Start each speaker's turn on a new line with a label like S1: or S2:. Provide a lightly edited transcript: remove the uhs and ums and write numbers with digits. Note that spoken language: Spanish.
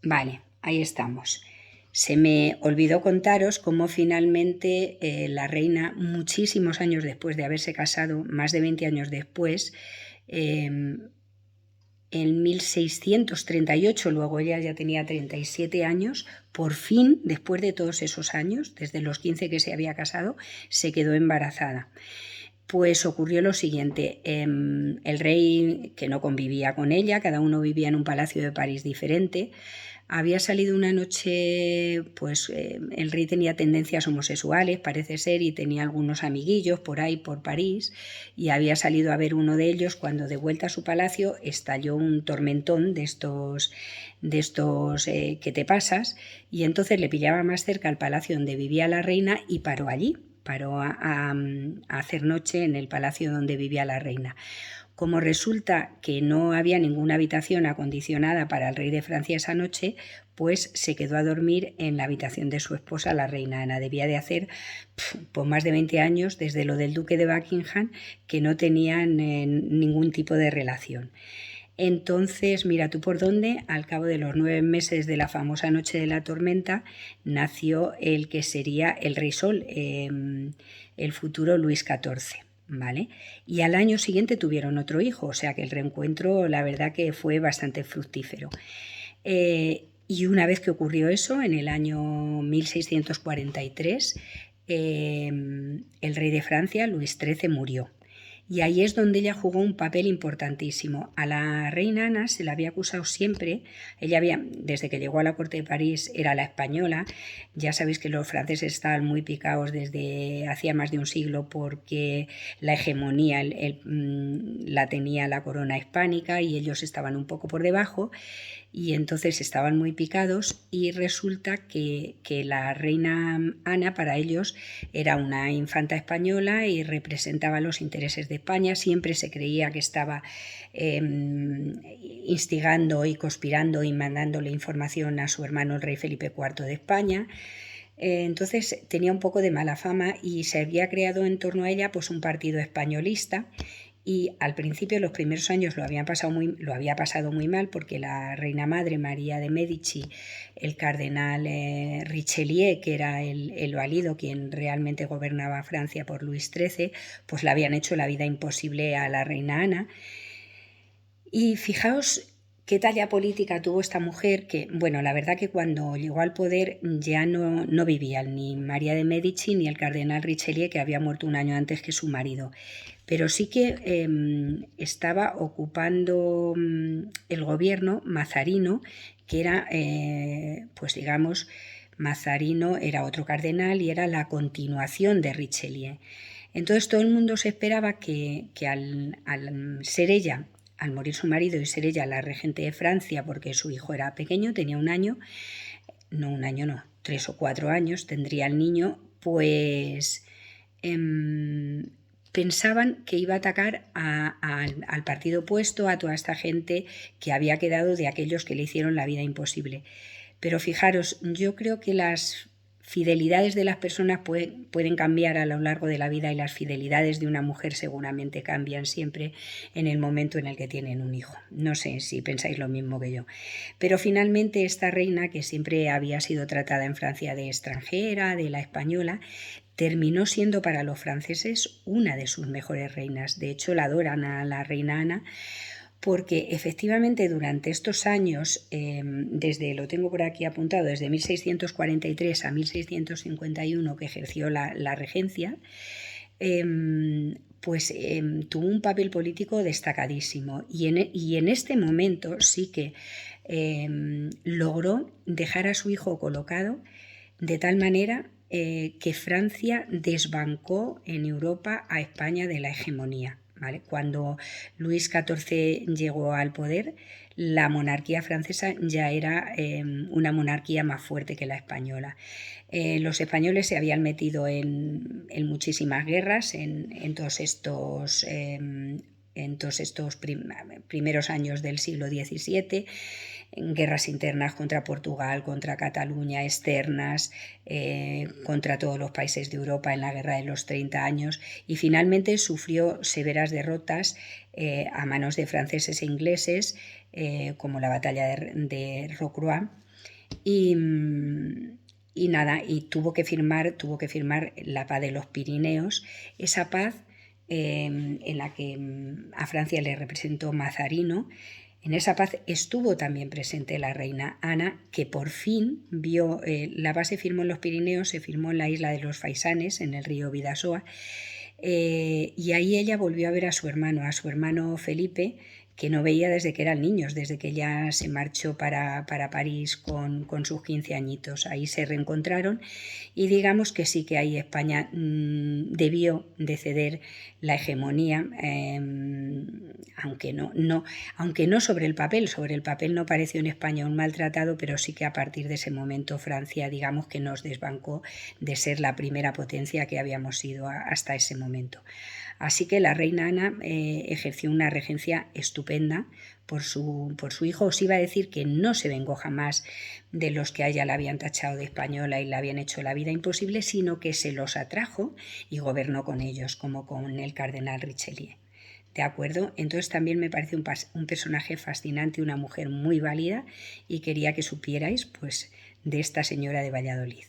S1: Vale, ahí estamos. Se me olvidó contaros cómo finalmente la reina, muchísimos años después de haberse casado, más de 20 años después, en 1638, luego ella ya tenía 37 años, por fin, después de todos esos años, desde los 15 que se había casado, se quedó embarazada. Pues ocurrió lo siguiente, el rey, que no convivía con ella, cada uno vivía en un palacio de París diferente, había salido una noche, pues el rey tenía tendencias homosexuales, parece ser, y tenía algunos amiguillos por ahí, por París, y había salido a ver uno de ellos cuando de vuelta a su palacio estalló un tormentón de estos que te pasas, y entonces le pillaba más cerca al palacio donde vivía la reina y paró allí, paró a hacer noche en el palacio donde vivía la reina. Como resulta que no había ninguna habitación acondicionada para el rey de Francia esa noche, pues se quedó a dormir en la habitación de su esposa, la reina Ana. Debía de hacer pues más de 20 años, desde lo del duque de Buckingham, que no tenían ningún tipo de relación. Entonces, mira tú por dónde, al cabo de los 9 meses de la famosa noche de la tormenta, nació el que sería el Rey Sol, el futuro Luis XIV. ¿Vale? Y al año siguiente tuvieron otro hijo, o sea que el reencuentro la verdad que fue bastante fructífero. Y una vez que ocurrió eso, en el año 1643, el rey de Francia, Luis XIII, murió. Y ahí es donde ella jugó un papel importantísimo. A la reina Ana se la había acusado siempre, ella había, desde que llegó a la corte de París, era la española. Ya sabéis que los franceses estaban muy picados desde hacía más de un siglo porque la hegemonía la tenía la corona hispánica y ellos estaban un poco por debajo, y entonces estaban muy picados, y resulta que la reina Ana para ellos era una infanta española y representaba los intereses de España. Siempre se creía que estaba instigando y conspirando y mandándole información a su hermano el rey Felipe IV de España. Entonces tenía un poco de mala fama y se había creado en torno a ella pues un partido españolista, y al principio, los primeros años lo había pasado muy mal porque la reina madre María de Medici, el cardenal Richelieu, que era el valido quien realmente gobernaba Francia por Luis XIII, pues le habían hecho la vida imposible a la reina Ana. Y fijaos qué talla política tuvo esta mujer, que, bueno, la verdad que cuando llegó al poder ya no vivían ni María de Medici ni el cardenal Richelieu, que había muerto un año antes que su marido, pero sí que estaba ocupando el gobierno Mazarino, que era, pues digamos, Mazarino era otro cardenal y era la continuación de Richelieu. Entonces todo el mundo se esperaba que al ser ella, al morir su marido y ser ella la regente de Francia, porque su hijo era pequeño, tenía un año, no, 3 o 4 años tendría el niño, pues pensaban que iba a atacar al partido opuesto, a toda esta gente que había quedado de aquellos que le hicieron la vida imposible. Pero fijaros, yo creo que las fidelidades de las personas pueden cambiar a lo largo de la vida, y las fidelidades de una mujer seguramente cambian siempre en el momento en el que tienen un hijo. No sé si pensáis lo mismo que yo. Pero finalmente esta reina, que siempre había sido tratada en Francia de extranjera, de la española, terminó siendo para los franceses una de sus mejores reinas. De hecho, la adoran a la reina Ana porque efectivamente durante estos años, lo tengo por aquí apuntado, desde 1643 a 1651 que ejerció la regencia, pues tuvo un papel político destacadísimo, y en este momento sí que logró dejar a su hijo colocado de tal manera que Francia desbancó en Europa a España de la hegemonía. ¿Vale? Cuando Luis XIV llegó al poder, la monarquía francesa ya era una monarquía más fuerte que la española. Los españoles se habían metido en muchísimas guerras, en todos estos en todos estos primeros años del siglo XVII, en guerras internas contra Portugal, contra Cataluña, externas, contra todos los países de Europa en la Guerra de los 30 años, y finalmente sufrió severas derrotas a manos de franceses e ingleses, como la batalla de Rocroi, y nada, y tuvo que firmar la paz de los Pirineos, esa paz en la que a Francia le representó Mazarino. En esa paz estuvo también presente la reina Ana, que por fin vio, la paz se firmó en los Pirineos, se firmó en la isla de los Faisanes, en el río Bidasoa, y ahí ella volvió a ver a su hermano Felipe, que no veía desde que eran niños, desde que ella se marchó para París con sus 15 añitos. Ahí se reencontraron y digamos que sí que ahí España debió de ceder la hegemonía, aunque no sobre el papel no pareció en España un maltratado, pero sí que a partir de ese momento Francia, digamos que nos desbancó de ser la primera potencia que habíamos sido hasta ese momento. Así que la reina Ana ejerció una regencia estupenda por su hijo. Os iba a decir que no se vengó jamás de los que a ella la habían tachado de española y le habían hecho la vida imposible, sino que se los atrajo y gobernó con ellos, como con el cardenal Richelieu. ¿De acuerdo? Entonces también me parece un personaje fascinante, una mujer muy válida, y quería que supierais pues de esta señora de Valladolid.